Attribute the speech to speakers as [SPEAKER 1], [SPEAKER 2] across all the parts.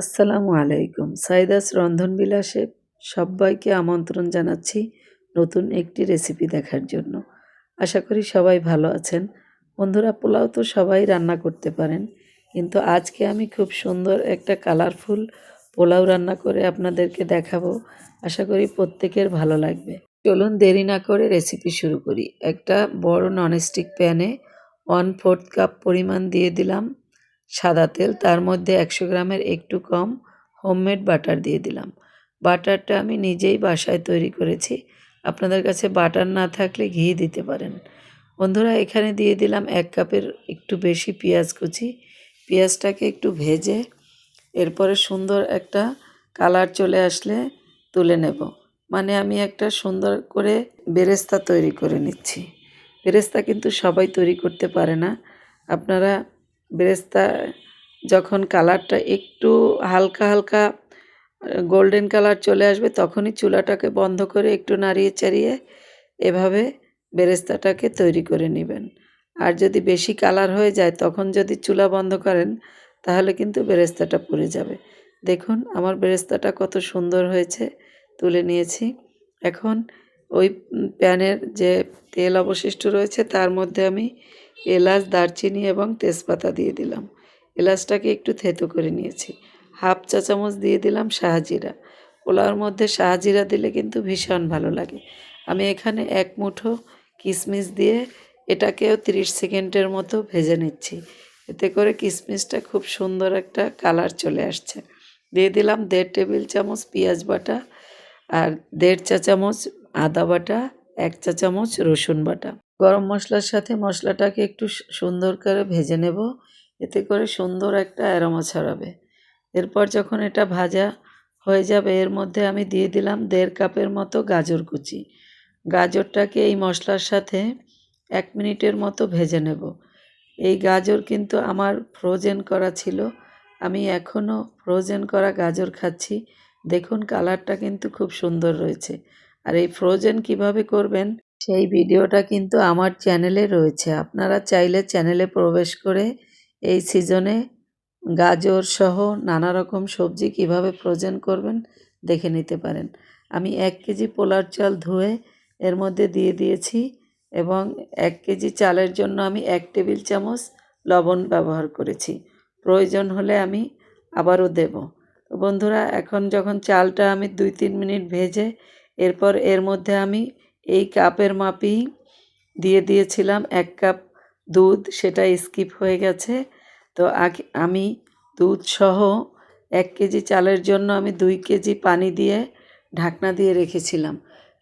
[SPEAKER 1] আসসালামু আলাইকুম। সাইদাস রন্ধনবিলাসে সব্বাইকে আমন্ত্রণ জানাচ্ছি নতুন একটি রেসিপি দেখার জন্য। আশা করি সবাই ভালো আছেন। বন্ধুরা, পোলাও তো সবাই রান্না করতে পারেন, কিন্তু আজকে আমি খুব সুন্দর একটা কালারফুল পোলাও রান্না করে আপনাদেরকে দেখাবো। আশা করি প্রত্যেকের ভালো লাগবে। চলুন দেরি না করে রেসিপি শুরু করি। একটা বড় ননস্টিক প্যানে 1/4 কাপ পরিমাণ দিয়ে দিলাম সাদা তেল। তার মধ্যে 100 গ্রামের একটু কম হোমমেড বাটার দিয়ে দিলাম। বাটারটা আমি নিজেই বাসায় তৈরি করেছি। আপনাদের কাছে বাটার না থাকলে ঘি দিতে পারেন। বন্ধুরা, এখানে দিয়ে দিলাম 1 কাপের একটু বেশি পেঁয়াজ কুচি। পেঁয়াজটাকে একটু ভেজে এরপরে সুন্দর একটা কালার চলে আসলে তুলে নেব। মানে আমি একটা সুন্দর করে বেরেস্তা তৈরি করে নিচ্ছি। বেরেস্তা কিন্তু সবাই তৈরি করতে পারে না। আপনারা বেরেস্তা যখন কালারটা একটু হালকা হালকা গোল্ডেন কালার চলে আসবে, তখনই চুলাটাকে বন্ধ করে একটু নাড়িয়ে চাড়িয়ে এভাবে বেরেস্তাটাকে তৈরি করে নেবেন। আর যদি বেশি কালার হয়ে যায়, তখন যদি চুলা বন্ধ করেন, তাহলে কিন্তু বেরেস্তাটা পুড়ে যাবে। দেখুন আমার বেরেস্তাটা কত সুন্দর হয়েছে, তুলে নিয়েছি। এখন ওই প্যানের যে তেল অবশিষ্ট রয়েছে, তার মধ্যে আমি এলাচ, দারচিনি এবং তেজপাতা দিয়ে দিলাম। এলাচটাকে একটু থেতো করে নিয়েছি। হাফ চা চামচ দিয়ে দিলাম শাহজিরা। পোলাওর মধ্যে শাহজিরা দিলে কিন্তু ভীষণ ভালো লাগে। আমি এখানে 1 মুঠো কিশমিশ দিয়ে এটাকেও 30 সেকেন্ডের মতো ভেজে নিচ্ছি। এতে করে কিশমিশটা খুব সুন্দর একটা কালার চলে আসছে। দিয়ে দিলাম 1.5 টেবিল চামচ পেঁয়াজ বাটা আর 1.5 চা চামচ আদা বাটা, 1 চা চামচ রসুন বাটা। গরম মশলার সাথে মশলাটাকে একটু সুন্দর করে ভেজে নেব। এতে করে সুন্দর একটা অ্যারোমা ছড়াবে। এরপর যখন এটা ভাজা হয়ে যাবে, এর মধ্যে আমি দিয়ে দিলাম 1.5 কাপের মতো গাজর কুচি। গাজরটাকে এই মশলার সাথে 1 মিনিটের মতো ভেজে নেব। এই গাজর কিন্তু আমার ফ্রোজেন করা ছিল। আমি এখনও ফ্রোজেন করা গাজর খাচ্ছি। দেখুন কালারটা কিন্তু খুব সুন্দর রয়েছে। আর এই ফ্রোজেন কিভাবে করবেন, সেই ভিডিওটা কিন্তু আমার চ্যানেলে রয়েছে। আপনারা চাইলে চ্যানেলে প্রবেশ করে এই সিজনে গাজর সহ নানা রকম সবজি কিভাবে ফ্রোজেন করবেন দেখে নিতে পারেন। আমি 1 কেজি পোলার চাল ধুয়ে এর মধ্যে দিয়ে দিয়েছি এবং 1 কেজি চালের জন্য আমি 1 টেবিল চামচ লবণ ব্যবহার করেছি। প্রয়োজন হলে আমি আবারও দেব। তো বন্ধুরা, এখন যখন চালটা আমি 2-3 মিনিট ভেজে এরপর এর মধ্যে আমি এই কাপের মাপেই দিয়ে দিয়েছিলাম 1 কাপ দুধ, সেটা স্কিপ হয়ে গেছে। তো আমি দুধ সহ 1 কেজি চালের জন্য আমি 2 কেজি পানি দিয়ে ঢাকনা দিয়ে রেখেছিলাম।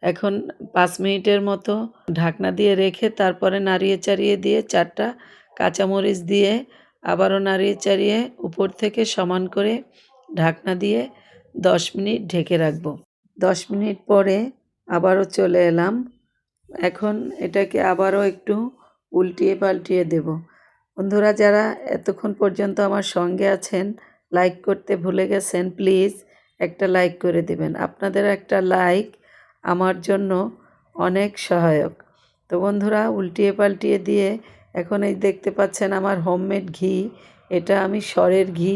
[SPEAKER 1] এখন 5 মিনিটের মতো ঢাকনা দিয়ে রেখে তারপরে নাড়িয়ে চাড়িয়ে দিয়ে 4টা কাঁচামরিচ দিয়ে আবারও নাড়িয়ে চাড়িয়ে উপর থেকে সমান করে ঢাকনা দিয়ে 10 মিনিট ঢেকে রাখব। 10 মিনিট পরে আবারও চলে এলাম। এখন এটাকে আবারও একটু উল্টিয়ে পাল্টিয়ে দেব। বন্ধুরা, যারা এতক্ষণ পর্যন্ত আমার সঙ্গে আছেন, লাইক করতে ভুলে গেছেন, প্লিজ একটা লাইক করে দেবেন। আপনাদের একটা লাইক আমার জন্য অনেক সহায়ক। তো বন্ধুরা, উল্টিয়ে পাল্টিয়ে দিয়ে এখন এই দেখতে পাচ্ছেন আমার হোমমেড ঘি। এটা আমি সরের ঘি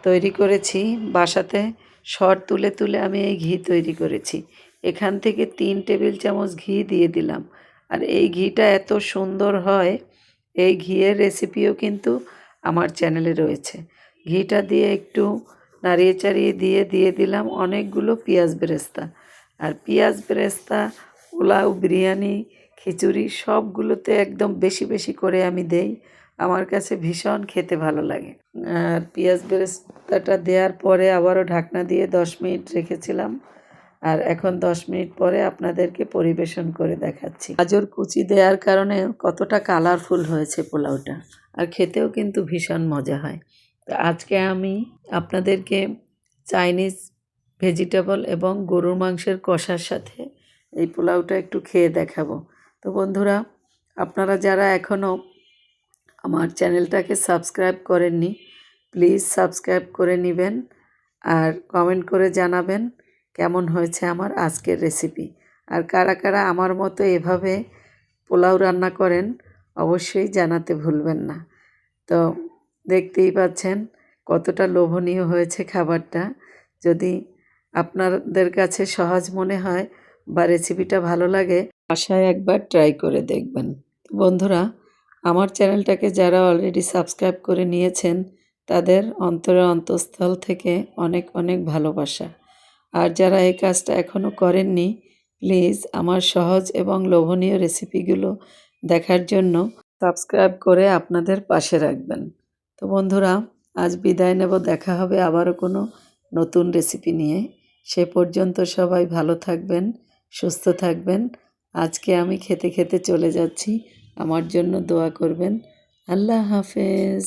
[SPEAKER 1] তৈরি করেছি বাসাতে। সর তুলে তুলে আমি এই ঘি তৈরি করেছি। এখান থেকে 3 টেবিল চামচ ঘি দিয়ে দিলাম। আর এই ঘিটা এত সুন্দর হয়, এই ঘিয়ের রেসিপিও কিন্তু আমার চ্যানেলে রয়েছে। ঘিটা দিয়ে একটু নাড়িয়ে চাড়িয়ে দিয়ে দিলাম অনেকগুলো পেঁয়াজ বেরেস্তা। আর পেঁয়াজ বেরেস্তা পোলাও, বিরিয়ানি, খিচুড়ি সবগুলোতে একদম বেশি বেশি করে আমি দেই। আমার কাছে ভীষণ খেতে ভালো লাগে। আর পেঁয়াজ বেরেস্তাটা দেওয়ার পরে আবারও ঢাকনা দিয়ে 10 মিনিট রেখেছিলাম। আর এখন 10 মিনিট পরে আপনাদেরকে পরিবেশন করে দেখাচ্ছি। গাজর কুচি দেওয়ার কারণে কতটা কালারফুল হয়েছে পোলাওটা, আর খেতেও কিন্তু ভীষণ মজা হয়। তো আজকে আমি আপনাদেরকে চাইনিজ ভেজিটেবল এবং গরুর মাংসের কষার সাথে এই পোলাওটা একটু খেয়ে দেখাবো। তো বন্ধুরা, আপনারা যারা এখনও আমার চ্যানেলটাকে সাবস্ক্রাইব করেননি, প্লিজ সাবস্ক্রাইব করে নেবেন আর কমেন্ট করে জানাবেন কেমন হয়েছে আমার আজকের রেসিপি। আর কারা কারা আমার মতো এভাবে পোলাও রান্না করেন অবশ্যই জানাতে ভুলবেন না। তো দেখতেই পাচ্ছেন কতটা লোভনীয় হয়েছে খাবারটা। যদি আপনাদের কাছে সহজ মনে হয় বা রেসিপিটা ভালো লাগে, বাসায় একবার ট্রাই করে দেখবেন। বন্ধুরা, আমার চ্যানেলটাকে যারা অলরেডি সাবস্ক্রাইব করে নিয়েছেন তাদের অন্তরে অন্তঃস্থল থেকে অনেক অনেক ভালোবাসা। আর যারা এই কাজটা এখনও করেননি, প্লিজ আমার সহজ এবং লোভনীয় রেসিপিগুলো দেখার জন্য সাবস্ক্রাইব করে আপনাদের পাশে রাখবেন। তো বন্ধুরা, আজ বিদায় নেব। দেখা হবে আবারও কোনো নতুন রেসিপি নিয়ে। সে পর্যন্ত সবাই ভালো থাকবেন, সুস্থ থাকবেন। আজকে আমি খেতে খেতে চলে যাচ্ছি। আমার জন্য দোয়া করবেন। আল্লাহ হাফেজ।